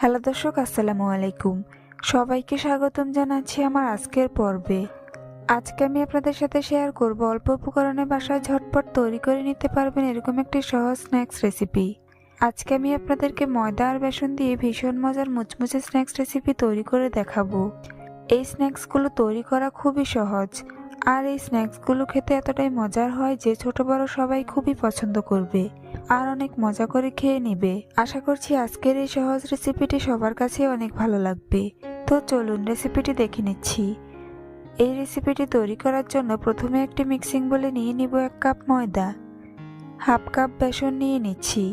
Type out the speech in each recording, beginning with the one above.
Hello দর্শক, আসসালামু আলাইকুম। সবাইকে স্বাগতম জানাচ্ছি আমার আজকের পর্বে। আজকে আমি আপনাদের সাথে শেয়ার করব অল্প উপকরণে বাসায় ঝটপট তৈরি করে নিতে পারবেন এরকম একটি সহজ স্ন্যাক্স রেসিপি। আজকে আমি আপনাদেরকে ময়দা আর বেসন দিয়ে ভীষণ মজার মুচমুচে স্ন্যাক্স রেসিপি তৈরি করে দেখাবো। এই স্ন্যাক্সগুলো তৈরি করা খুবই সহজ, আর এই স্ন্যাক্সগুলো খেতে এতটাই মজার হয় যে ছোট বড় সবাই খুবই পছন্দ করবে আর অনেক মজা করে খেয়ে নেবে। আশা করছি আজকের এই সহজ রেসিপিটি সবার কাছে অনেক ভালো লাগবে। তো চলুন রেসিপিটি দেখে নিচ্ছি। এই রেসিপিটি তৈরি করার জন্য প্রথমে একটি মিক্সিং বোলে নিয়ে নিব 1 কাপ ময়দা, হাফ কাপ বেসন নিয়ে নিচ্ছি।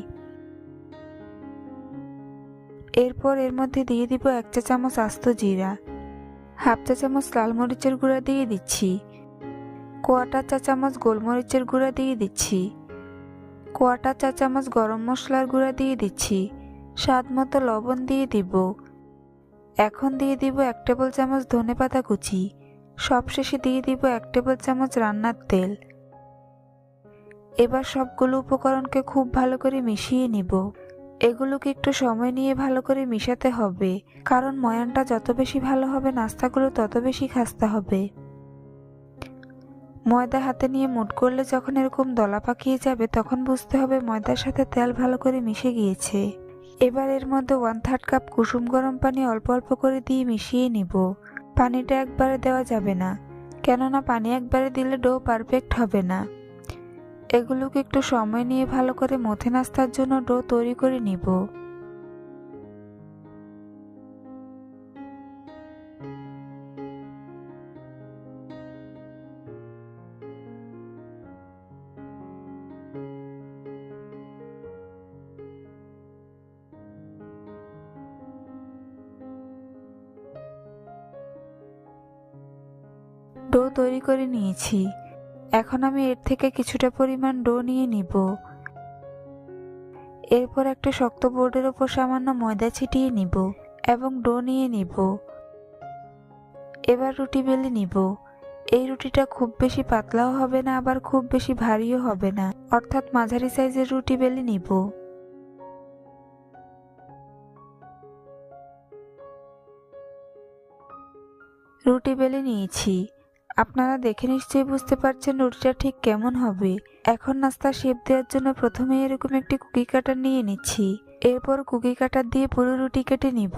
এরপর এর মধ্যে দিয়ে দিব 1 চা চামচ আস্ত জিরা, হাফ চা চামচ লাল মরিচের গুঁড়া দিয়ে দিচ্ছি, কোয়াটা চা চামচ গোলমরিচের গুঁড়া দিয়ে দিচ্ছি, কোয়াটা চা চামচ গরম মশলার গুঁড়া দিয়ে দিচ্ছি, স্বাদ মতো লবণ দিয়ে দিব। এখন দিয়ে দিব 1 টেবিল চামচ ধনেপাতা কুচি, সবশেষে দিয়ে দিব 1 টেবিল চামচ রান্নার তেল। এবার সবগুলো উপকরণকে খুব ভালো করে মিশিয়ে নিব। এগুলোকে একটু সময় নিয়ে ভালো করে মিশাতে হবে, কারণ ময়ানটা যত বেশি ভালো হবে নাস্তাগুলো তত বেশি খাস্তা হবে। ময়দা হাতে নিয়ে মুঠ করলে যখন এরকম দলা পাকিয়ে যাবে তখন বুঝতে হবে ময়দার সাথে তেল ভালো করে মিশে গিয়েছে। এবার এর মধ্যে 1/3 কাপ কুসুম গরম পানি অল্প অল্প করে দিয়ে মিশিয়ে নিব। পানিটা একবারে দেওয়া যাবে না, কেননা পানি একবারে দিলে ডো পারফেক্ট হবে না। এগুলোকে একটু সময় নিয়ে ভালো করে মথে নাস্তার জন্য ডো তৈরি করে নিব। ডো তৈরি করে নিয়েছি। এখন আমি এর থেকে কিছুটা পরিমাণ ডো নিয়ে নিব। এরপর একটা শক্ত বোর্ডের উপর সামান্য ময়দা ছিটিয়ে নিব এবং ডো নিয়ে নিব। এবার রুটি বেলে নিব। এই রুটিটা খুব বেশি পাতলাও হবে না, আবার খুব বেশি ভারীও হবে না, অর্থাৎ মাঝারি সাইজের রুটি বেলে নিব। রুটি বেলে নিয়েছি। আপনারা দেখে নিশ্চয়ই বুঝতে পারছেন রুটিটা ঠিক কেমন হবে। এখন নাস্তা শেপ দেওয়ার জন্য প্রথমে এরকম একটি কুকি কাটার নিয়ে নিচ্ছি। এরপর কুকি কাটার দিয়ে পুরো রুটি কেটে নিব।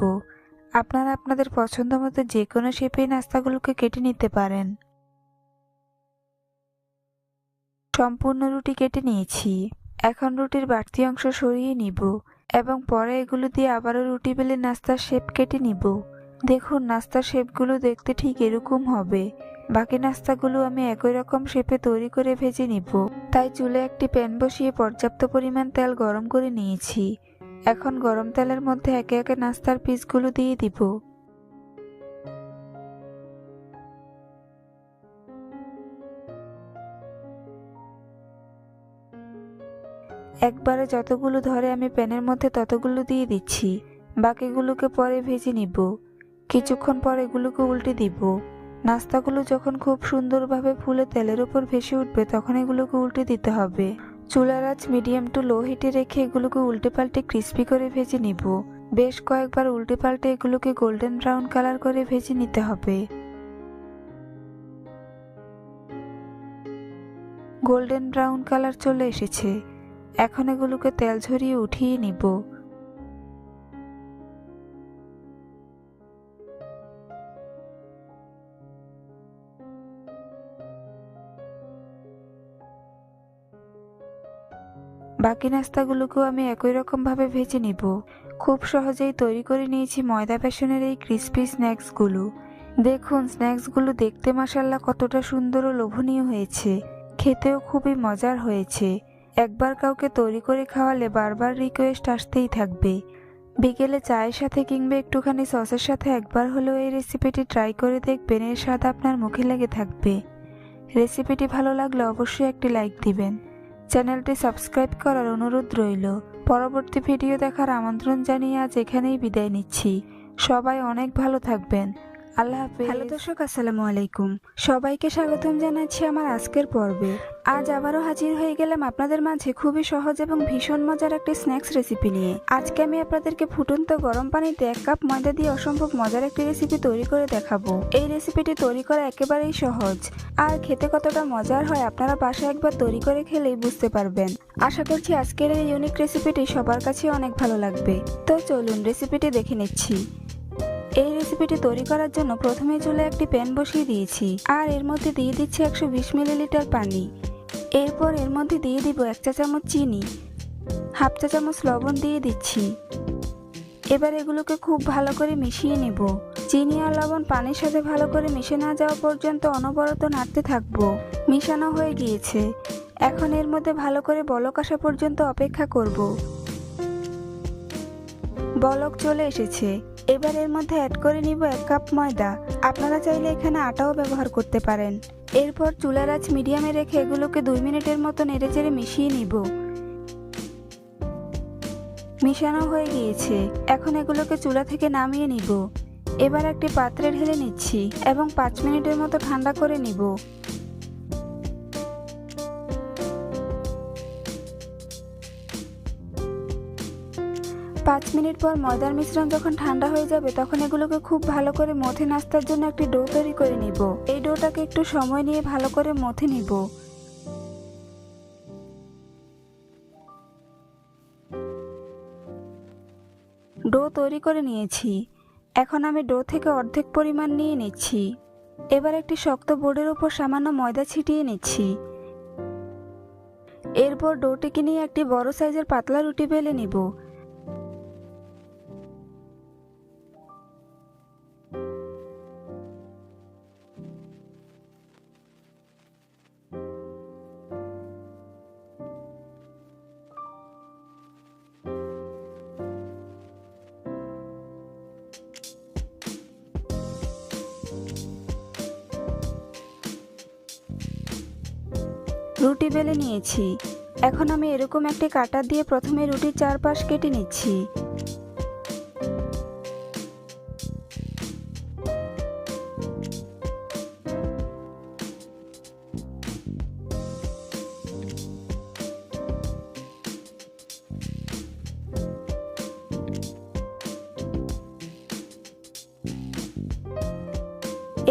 আপনারা আপনাদের পছন্দ মতো যে কোনো শেপে নাস্তাগুলোকে কেটে নিতে পারেন। সম্পূর্ণ রুটি কেটে নিয়েছি। এখন রুটির বাড়তি অংশ সরিয়ে নিব এবং পরে এগুলো দিয়ে আবারও রুটি বেলে নাস্তার শেপ কেটে নিব। দেখুন নাস্তার শেপগুলো দেখতে ঠিক এরকম হবে। বাকি নাস্তাগুলো আমি একই রকম শেপে তৈরি করে ভেজে নিব। তাই চুলে একটি প্যান বসিয়ে পর্যাপ্ত পরিমাণ তেল গরম করে নিয়েছি। এখন গরম তেলের মধ্যে একে একে নাস্তার পিসগুলো দিয়ে দিব। একবারে যতগুলো ধরে আমি প্যানের মধ্যে ততগুলো দিয়ে দিচ্ছি। বাকিগুলোকে পরে ভেজে নিব। কিছুক্ষণ পর এগুলোকে উল্টে দিব। নাস্তাগুলো যখন খুব সুন্দরভাবে ফুলে তেলের উপর ভেসে উঠবে তখন এগুলোকে উল্টে দিতে হবে। চুলার আঁচ মিডিয়াম টু লো হিটে রেখে এগুলোকে উল্টে পাল্টে ক্রিস্পি করে ভেজে নিব। বেশ কয়েকবার উল্টে পাল্টে এগুলোকে গোল্ডেন ব্রাউন কালার করে ভেজে নিতে হবে। গোল্ডেন ব্রাউন কালার চলে এসেছে। এখন এগুলোকে তেল ঝরিয়ে উঠিয়ে নিব। বাকি নাস্তাগুলোকেও আমি একই রকম ভাবে ভেজে নিব। খুব সহজেই তৈরি করে নিয়েছি ময়দা বেসনের এই ক্রিস্পি স্ন্যাক্সগুলো। দেখুন স্ন্যাক্সগুলো দেখতে মাশাআল্লাহ কতটা সুন্দর ও লোভনীয় হয়েছে, খেতেও খুবই মজার হয়েছে। একবার কাউকে তৈরি করে খাওয়ালে বারবার রিকোয়েস্ট আসতেই থাকবে। বিকেলে চায়ের সাথে কিংবা একটুখানি সসের সাথে একবার হলেও এই রেসিপিটি ট্রাই করে দেখবেন, এর স্বাদ আপনার মুখে লেগে থাকবে। রেসিপিটি ভালো লাগলে অবশ্যই একটি লাইক দিবেন। চ্যানেলটি সাবস্ক্রাইব করার অনুরোধ রইল। পরবর্তী ভিডিও দেখার আমন্ত্রণ জানিয়ে আজ এখানেই বিদায় নিচ্ছি। সবাই অনেক ভালো থাকবেন। আল্লাহ হাফেজ। হ্যালো দর্শক, আসসালামু আলাইকুম। সবাইকে স্বাগতম জানাচ্ছি আমার আজকের পর্বে। আজ আবারও হাজির হয়ে গেলাম আপনাদের মাঝে খুবই সহজ এবং ভীষণ মজার একটি স্ন্যাক্স রেসিপি নিয়ে। আজকে আমি আপনাদেরকে ফুটন্ত গরম পানিতে 1 কাপ ময়দা দিয়ে অসম্ভব মজার একটি রেসিপি তৈরি করে দেখাবো। এই রেসিপিটি তৈরি করা একেবারেই সহজ, আর খেতে কতটা মজার হয় আপনারা বাসায় একবার তৈরি করে খেলেই বুঝতে পারবেন। আশা করছি আজকের এই ইউনিক রেসিপিটি সবার কাছে অনেক ভালো লাগবে। তো চলুন রেসিপিটি দেখে নিচ্ছি। এই রেসিপিটি তৈরি করার জন্য প্রথমে চুলে একটি প্যান বসিয়ে দিয়েছি, আর এর মধ্যে দিয়ে দিচ্ছি 120 মিলিলিটার পানি। এরপর এর মধ্যে দিয়ে দিব 1 চা চামচ চিনি, হাফ চা চামচ লবণ দিয়ে দিচ্ছি। এবার এগুলোকে খুব ভালো করে মিশিয়ে নেব। চিনি আর লবণ পানির সাথে ভালো করে মিশে না যাওয়া পর্যন্ত অনবরত নাড়তে থাকবো। মিশানো হয়ে গিয়েছে, এখন এর মধ্যে ভালো করে বলক আসা পর্যন্ত অপেক্ষা করব। বলক চলে এসেছে, এবার এর মধ্যে অ্যাড করে নিব 1 কাপ ময়দা। আপনারা চাইলে এখানে আটাও ব্যবহার করতে পারেন। এরপর চুলার আঁচ মিডিয়ামে রেখে এগুলোকে 2 মিনিটের মতো নেড়েচেড়ে মিশিয়ে নিব। মিশানো হয়ে গিয়েছে, এখন এগুলোকে চুলা থেকে নামিয়ে নিব। এবার একটি পাত্রে ঢেলে নিচ্ছি এবং 5 মিনিটের মতো ঠান্ডা করে নিব। 5 মিনিট পর ময়দার মিশ্রণ যখন ঠান্ডা হয়ে যাবে তখন এগুলোকে খুব ভালো করে মথে নাস্তার জন্য একটি ডো তৈরি করে নিব। এই ডোটাকে একটু সময় নিয়ে ভালো করে মথে নিব। ডো তৈরি করে নিয়েছি, এখন আমি ডো থেকে অর্ধেক পরিমাণ নিয়ে নিচ্ছি। এবার একটি শক্ত বোর্ডের উপর সামান্য ময়দা ছিটিয়ে নিচ্ছি। এরপর ডোটিকে নিয়ে একটি বড় সাইজের পাতলা রুটি বেলে নিব। রুটি বেলে নিয়েছি, এখন আমি এরকম একটি কাঁটা দিয়ে প্রথমে রুটির চারপাশ কেটে নিচ্ছি।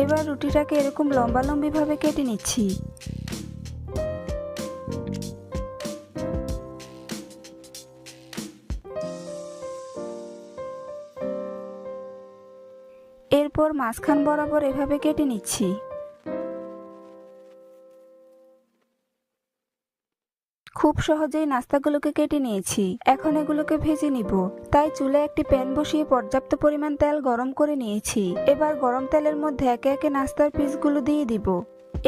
এবার রুটিটাকে এরকম লম্বালম্বি ভাবে কেটে নিচ্ছি। এরপর মাঝখান বরাবর এভাবে কেটে নিচ্ছি। খুব সহজেই নাস্তাগুলোকে কেটে নিয়েছি, এখন এগুলোকে ভেজে নিব। তাই চুলে একটি প্যান বসিয়ে পর্যাপ্ত পরিমাণ তেল গরম করে নিয়েছি। এবার গরম তেলের মধ্যে একে একে নাস্তার পিসগুলো দিয়ে দিব।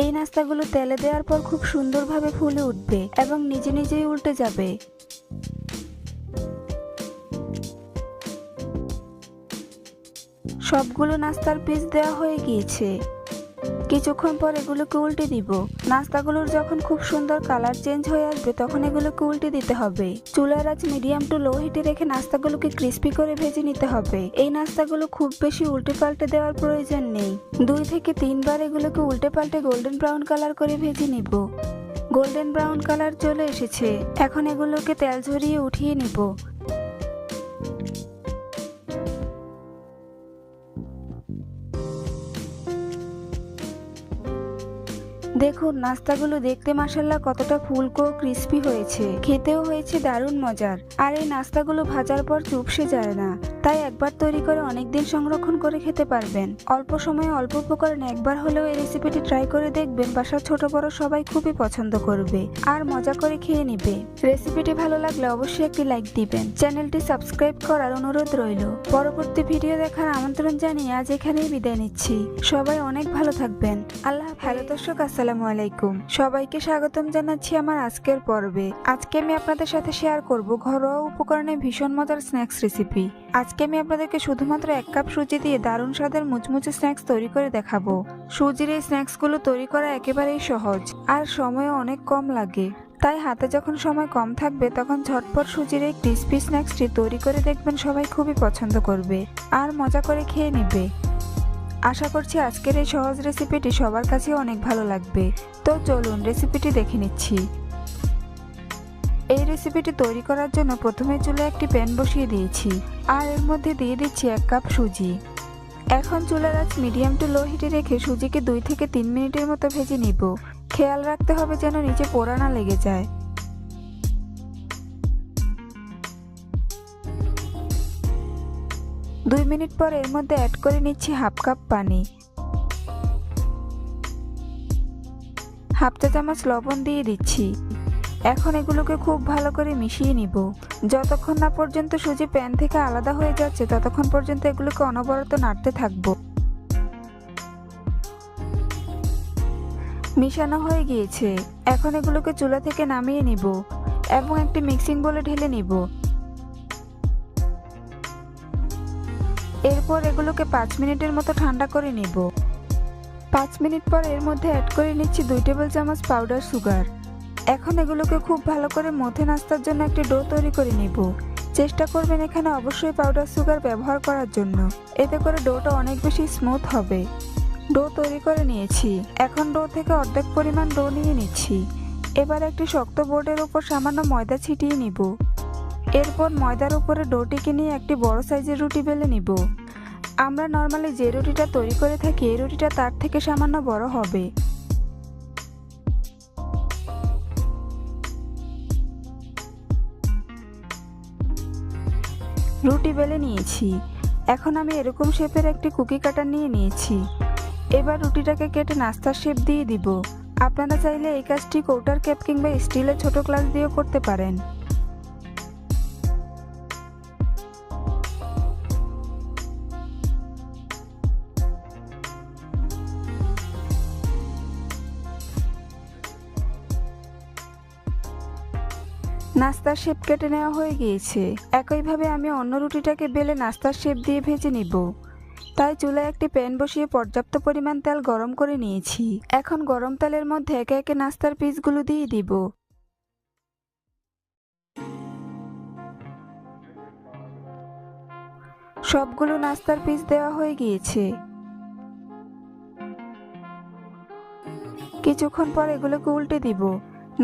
এই নাস্তাগুলো তেলে দেওয়ার পর খুব সুন্দরভাবে ফুলে উঠবে এবং নিজে নিজেই উল্টে যাবে। সবগুলো নাস্তার পিস দেওয়া হয়ে গিয়েছে, কিছুক্ষণ পর এগুলোকে উল্টে দিব। নাস্তাগুলোর যখন খুব সুন্দর কালার চেঞ্জ হয়ে আসবে তখন এগুলোকে উল্টে দিতে হবে। চুলার আঁচ মিডিয়াম টু লো হিটে রেখে নাস্তাগুলোকে ক্রিস্পি করে ভেজে নিতে হবে। এই নাস্তাগুলো খুব বেশি উল্টে পাল্টে দেওয়ার প্রয়োজন নেই। 2 থেকে 3 বার এগুলোকে উল্টে পাল্টে গোল্ডেন ব্রাউন কালার করে ভেজে নিব। গোল্ডেন ব্রাউন কালার চলে এসেছে, এখন এগুলোকে তেল ঝরিয়ে উঠিয়ে নিব। দেখুন নাস্তাগুলো দেখতে মাশাআল্লাহ কতটা ফুলকো ক্রিস্পি হয়েছে, খেতেও হয়েছে দারুণ মজার। আর এই নাস্তাগুলো ভাজার পর চুপসে যায় না, তাই একবার তৈরি করে অনেকদিন সংরক্ষণ করে খেতে পারবেন। অল্প সময়ে অল্প উপকরণে একবার হলেও এই রেসিপিটি ট্রাই করে দেখবেন, বাসার ছোট বড় সবাই খুবই পছন্দ করবে আর মজা করে খেয়ে নেবে। রেসিপিটি ভালো লাগলে অবশ্যই একটি লাইক দিবেন, চ্যানেলটি সাবস্ক্রাইব করার অনুরোধ রইল। পরবর্তী ভিডিও দেখার আমন্ত্রণ জানিয়ে আজ এখানেই বিদায় নিচ্ছি। সবাই অনেক ভালো থাকবেন। আল্লাহ। হ্যালো দর্শক, আসসালামু আলাইকুম। সবাইকে স্বাগতম জানাচ্ছি আমার আজকের পর্বে। আজকে আমি আপনাদের সাথে শেয়ার করব ঘরোয়া উপকরণে ভীষণ মজার স্ন্যাক্স রেসিপি। আজকে আমি আপনাদেরকে শুধুমাত্র 1 কাপ সুজি দিয়ে দারুণ স্বাদের মুচমুচে স্ন্যাক্স তৈরি করে দেখাবো। সুজির এই স্ন্যাক্সগুলো তৈরি করা একেবারেই সহজ আর সময়ও অনেক কম লাগে। তাই হাতে যখন সময় কম থাকবে তখন ঝটপট সুজির এই ক্রিসপি স্ন্যাক্সটি তৈরি করে দেখবেন, সবাই খুবই পছন্দ করবে আর মজা করে খেয়ে নেবে। আশা করছি আজকের এই সহজ রেসিপিটি সবার কাছে অনেক ভালো লাগবে। তো চলুন রেসিপিটি দেখে নিচ্ছি। এই রেসিপিটি তৈরি করার জন্য প্রথমে চুলায় একটি প্যান বসিয়ে দিয়েছি আর এর মধ্যে দিয়ে দিচ্ছি 1 কাপ সুজি। এখন চুলার আঁচ মিডিয়াম টু লো হিটে রেখে সুজিকে 2 থেকে 3 মিনিটের মতো ভেজে নিব। খেয়াল রাখতে হবে যেন নিচে পোড়া না লেগে যায়। 2 মিনিট পর এর মধ্যে অ্যাড করে নিচ্ছি 1/2 কাপ পানি, 1/2 চা চামচ লবণ দিয়ে দিচ্ছি। এখন এগুলোকে খুব ভালো করে মিশিয়ে নিব। যতক্ষণ না পর্যন্ত সুজি প্যান থেকে আলাদা হয়ে যাচ্ছে ততক্ষণ পর্যন্ত এগুলোকে অনবরত নাড়তে থাকব। মিশানো হয়ে গিয়েছে। এখন এগুলোকে চুলা থেকে নামিয়ে নিব এবং একটি মিক্সিং বোলে ঢেলে নিব। এরপর এগুলোকে 5 মিনিটের মতো ঠান্ডা করে নিব। 5 মিনিট পর এর মধ্যে অ্যাড করে নিচ্ছি 2 টেবিল চামচ পাউডার সুগার। এখন এগুলোকে খুব ভালো করে মথে নাস্তার জন্য একটি ডো তৈরি করে নিব। চেষ্টা করবেন এখানে অবশ্যই পাউডার সুগার ব্যবহার করার জন্য, এতে করে ডোটা অনেক বেশি স্মুথ হবে। ডো তৈরি করে নিয়েছি। এখন ডো থেকে অর্ধেক পরিমাণ ডো নিয়ে নিচ্ছি। এবার একটি শক্ত বোর্ডের উপর সামান্য ময়দা ছিটিয়ে নিব। এরপর ময়দার উপরে ডোটিকে নিয়ে একটি বড় সাইজের রুটি বেলে নিব। আমরা নর্মালি যে রুটিটা তৈরি করে থাকি এই রুটিটা তার থেকে সামান্য বড় হবে। রুটি বেলে নিয়েছি। এখন আমি এরকম শেপের একটি কুকি কাটার নিয়ে নিয়েছি। এবার রুটিটাকে কেটে নাস্তার শেপ দিয়ে দিব। আপনারা চাইলে এই কাজটি কৌটার ক্যাপ কিংবা স্টিলের ছোট গ্লাস দিয়েও করতে পারেন। নাস্তার শেপ কেটে নেওয়া হয়ে গিয়েছে। একইভাবে আমি অন্য রুটিটাকে বেলে নাস্তার শেপ দিয়ে ভেজে নিব। তাই চুলায় একটি প্যান বসিয়ে পর্যাপ্ত পরিমাণ তেল গরম করে নিয়েছি। এখন গরম তেলের মধ্যে একে একে নাস্তার পিসগুলো দিয়ে দিব। সবগুলো নাস্তার পিস দেওয়া হয়ে গিয়েছে। কিছুক্ষণ পর এগুলোকে উল্টে দিব।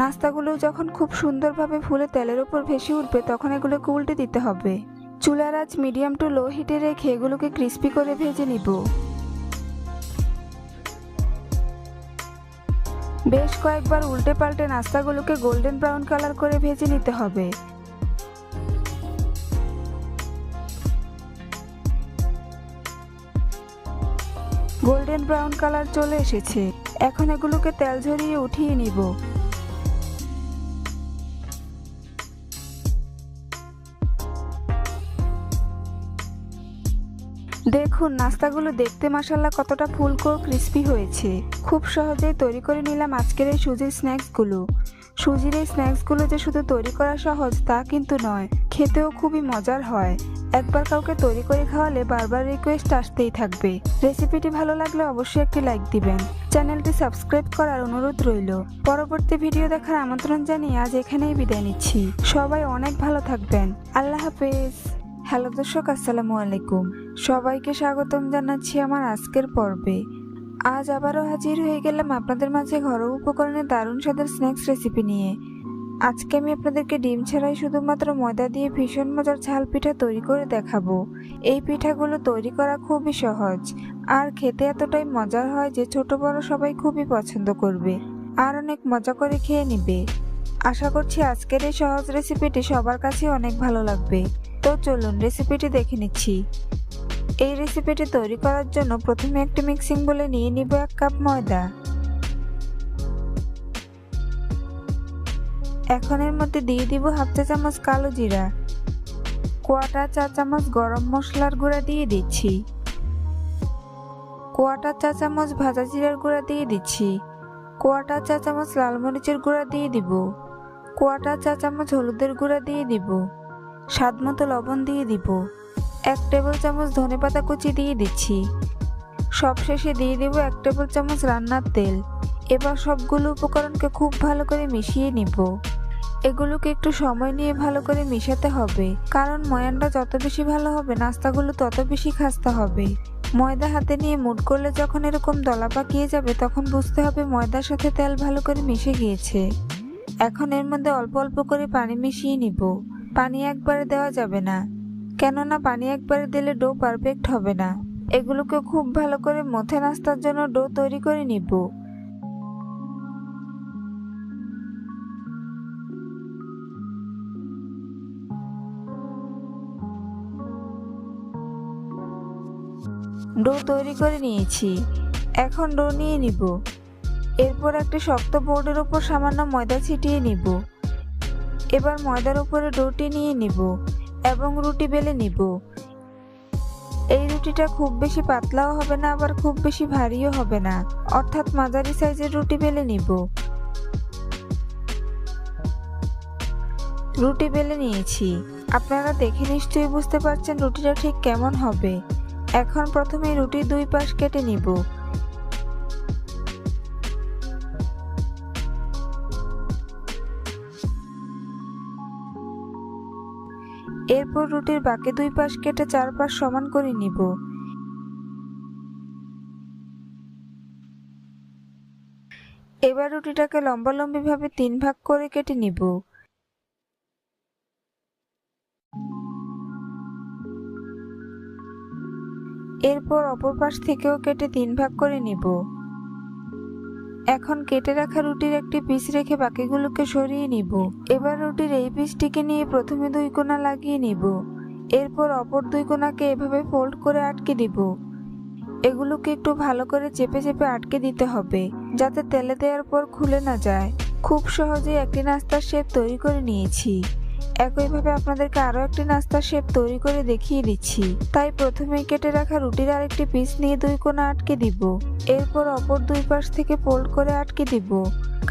নাস্তাগুলো যখন খুব সুন্দরভাবে ফুলে তেলের উপর ভেসে উঠবে তখন এগুলোকে উল্টে দিতে হবে। চুলার আঁচ মিডিয়াম টু লো হিটে রেখে এগুলোকে ক্রিস্পি করে ভেজে নিব। বেশ কয়েকবার উল্টে পাল্টে নাস্তাগুলোকে গোল্ডেন ব্রাউন কালার করে ভেজে নিতে হবে। গোল্ডেন ব্রাউন কালার চলে এসেছে। এখন এগুলোকে তেল ঝরিয়ে উঠিয়ে নিব। দেখুন নাস্তাগুলো দেখতে মাশাআল্লাহ কতটা ফুলকো ক্রিস্পি হয়েছে। খুব সহজেই তৈরি করে নিলাম আজকের এই সুজির স্ন্যাক্সগুলো। সুজির এই স্ন্যাক্সগুলো যে শুধু তৈরি করা সহজ তা কিন্তু নয়, খেতেও খুবই মজার হয়। একবার কাউকে তৈরি করে খাওয়ালে বারবার রিকোয়েস্ট আসতেই থাকবে। রেসিপিটি ভালো লাগলে অবশ্যই একটি লাইক দিবেন। চ্যানেলটি সাবস্ক্রাইব করার অনুরোধ রইল। পরবর্তী ভিডিও দেখার আমন্ত্রণ জানিয়ে আজ এখানেই বিদায় নিচ্ছি। সবাই অনেক ভালো থাকবেন। আল্লাহ হাফেজ। হ্যালো দর্শক, আসসালামু আলাইকুম। সবাইকে স্বাগতম জানাচ্ছি আমার আজকের পর্বে। আজ আবারও হাজির হয়ে গেলাম আপনাদের মাঝে ঘরোয়া উপকরণে দারুণ স্বাদের স্ন্যাক্স রেসিপি নিয়ে। আজকে আমি আপনাদেরকে ডিম ছাড়াই শুধুমাত্র ময়দা দিয়ে ভীষণ মজার ঝাল পিঠা তৈরি করে দেখাবো। এই পিঠাগুলো তৈরি করা খুবই সহজ আর খেতে এতটাই মজার হয় যে ছোট বড় সবাই খুবই পছন্দ করবে আর অনেক মজা করে খেয়ে নিবে। আশা করছি আজকের এই সহজ রেসিপিটি সবার কাছে অনেক ভালো লাগবে। তো চলুন রেসিপিটি দেখে নিচ্ছি। এই রেসিপিটি তৈরি করার জন্য প্রথমে একটি মিক্সিং বোলে নিয়ে নিব 1 কাপ ময়দা। এখন এর মধ্যে দিয়ে দিব 1/2 চা চামচ কালো জিরা, 1/4 চা চামচ গরম মশলার গুঁড়া দিয়ে দিচ্ছি, 1/4 চা চামচ ভাজা জিরার গুঁড়া দিয়ে দিচ্ছি, 1/4 চা চামচ লাল মরিচের গুঁড়া দিয়ে দিব, 1/4 চা চামচ হলুদের গুঁড়া দিয়ে দিব, স্বাদমতো লবণ দিয়ে দিব, 1 টেবিল চামচ ধনেপাতা কুচি দিয়ে দিচ্ছি। সবশেষে দিয়ে দেব 1 টেবিল চামচ রান্নার তেল। এবার সবগুলো উপকরণকে খুব ভালো করে মিশিয়ে নিব। এগুলোকে একটু সময় নিয়ে ভালো করে মিশাতে হবে, কারণ ময়ানটা যত বেশি ভালো হবে নাস্তাগুলো তত বেশি খাস্তা হবে। ময়দা হাতে নিয়ে মুঠ করলে যখন এরকম দলা পাকিয়ে যাবে তখন বুঝতে হবে ময়দার সাথে তেল ভালো করে মিশে গিয়েছে। এখন এর মধ্যে অল্প অল্প করে পানি মিশিয়ে নিব। পানি একবারে দেওয়া যাবে না, কেননা পানি একবারে দিলে ডো পারফেক্ট হবে না। এগুলোকে খুব ভালো করে মথে নাস্তার জন্য ডো তৈরি করে নিব। ডো তৈরি করে নিয়েছি, এখন ডো নিয়ে নিব। এরপর একটি শক্ত বোর্ডের উপর সামান্য ময়দা ছিটিয়ে নিব। এবার ময়দার উপরে ডোটি নিয়ে নিব এবং রুটি বেলে নিব। এই রুটিটা খুব বেশি পাতলাও হবে না, আবার খুব বেশি ভারীও হবে না, অর্থাৎ মাঝারি সাইজের রুটি বেলে নিব। রুটি বেলে নিয়েছি, আপনারা দেখে নিশ্চয়ই বুঝতে পারছেন রুটিটা ঠিক কেমন হবে। এখন প্রথমে রুটির দুই পাশ কেটে নিব। এরপর রুটির বাকি দুই পাশ কেটে চার পাশ সমান করে নিব। এবার রুটিটাকে লম্বালম্বি ভাবে 3 ভাগ করে কেটে নিব। এরপর অপর পাশ থেকেও কেটে 3 ভাগ করে নিব। এখন কেটে রাখা রুটির একটি পিস রেখে বাকিগুলোকে সরিয়ে নিব। এবার রুটির এই পিসটিকে নিয়ে প্রথমে 2 কোণা লাগিয়ে নিব। এরপর অপর 2 কোণাকে এভাবে ফোল্ড করে আটকে দিব। এগুলোকে একটু ভালো করে চেপে চেপে আটকে দিতে হবে, যাতে তেলে দেওয়ার পর খুলে না যায়। খুব সহজেই একটি নাস্তার শেপ তৈরি করে নিয়েছি। একইভাবে আপনাদেরকে আরও একটি নাস্তার শেপ তৈরি করে দেখিয়ে দিচ্ছি। তাই প্রথমেই কেটে রাখা রুটির আরেকটি পিস নিয়ে 2 কোণা আটকে দিব। এরপর অপর 2 পাশ থেকে ফোল্ড করে আটকে দিব।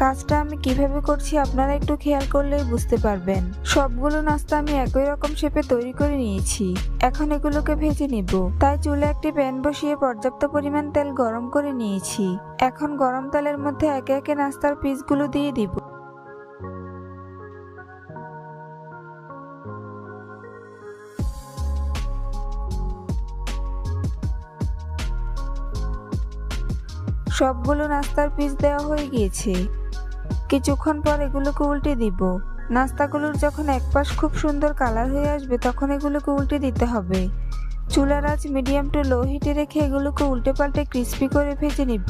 কাজটা আমি কিভাবে করছি আপনারা একটু খেয়াল করলেই বুঝতে পারবেন। সবগুলো নাস্তা আমি একই রকম শেপে তৈরি করে নিয়েছি। এখন এগুলোকে ভেজে নিব। তাই চুলে একটি প্যান বসিয়ে পর্যাপ্ত পরিমাণ তেল গরম করে নিয়েছি। এখন গরম তেলের মধ্যে একে একে নাস্তার পিসগুলো দিয়ে দিব। সবগুলো নাস্তার পিস দেওয়া হয়ে গিয়েছে। কিছুক্ষণ পর এগুলোকে উল্টে দিব। নাস্তাগুলোর যখন এক পাশ খুব সুন্দর কালার হয়ে আসবে তখন এগুলোকে উল্টে দিতে হবে। চুলার আঁচ মিডিয়াম টু লো হিটে রেখে এগুলোকে উল্টে পাল্টে ক্রিস্পি করে ভেজে নিব।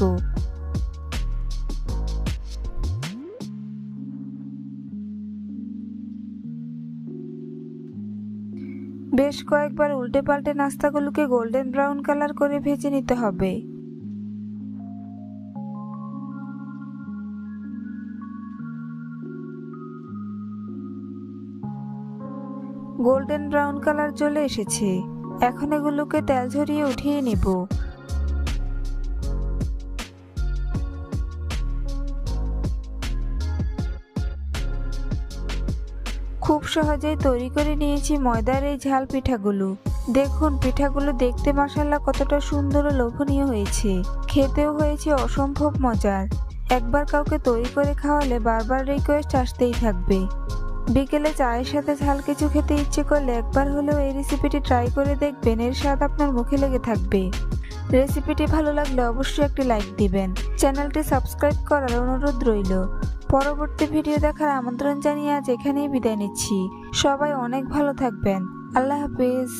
বেশ কয়েকবার উল্টে পাল্টে নাস্তাগুলোকে গোল্ডেন ব্রাউন কালার করে ভেজে নিতে হবে। গোল্ডেন ব্রাউন কালার চলে এসেছে। এখন এগুলোকে তেল ঝরিয়ে উঠিয়ে নিব। খুব সহজেই তৈরি করে নিয়েছি ময়দার এই ঝাল পিঠাগুলো। দেখুন পিঠাগুলো দেখতে মাশাআল্লাহ কতটা সুন্দর ও লোভনীয় হয়েছে। খেতেও হয়েছে অসম্ভব মজার। একবার কাউকে তৈরি করে খাওয়ালে বারবার রিকোয়েস্ট আসতেই থাকবে। বিকেলে চায়ের সাথে ঝাল কিছু খেতে ইচ্ছে করলে একবার হলেও এই রেসিপিটি ট্রাই করে দেখবেন, এর স্বাদ আপনার মুখে লেগে থাকবে। রেসিপিটি ভালো লাগলে অবশ্যই একটি লাইক দিবেন। চ্যানেলটি সাবস্ক্রাইব করার অনুরোধ রইল। পরবর্তী ভিডিও দেখার আমন্ত্রণ জানিয়ে আজ এখানেই বিদায় নিচ্ছি। সবাই অনেক ভালো থাকবেন। আল্লাহ হাফেজ।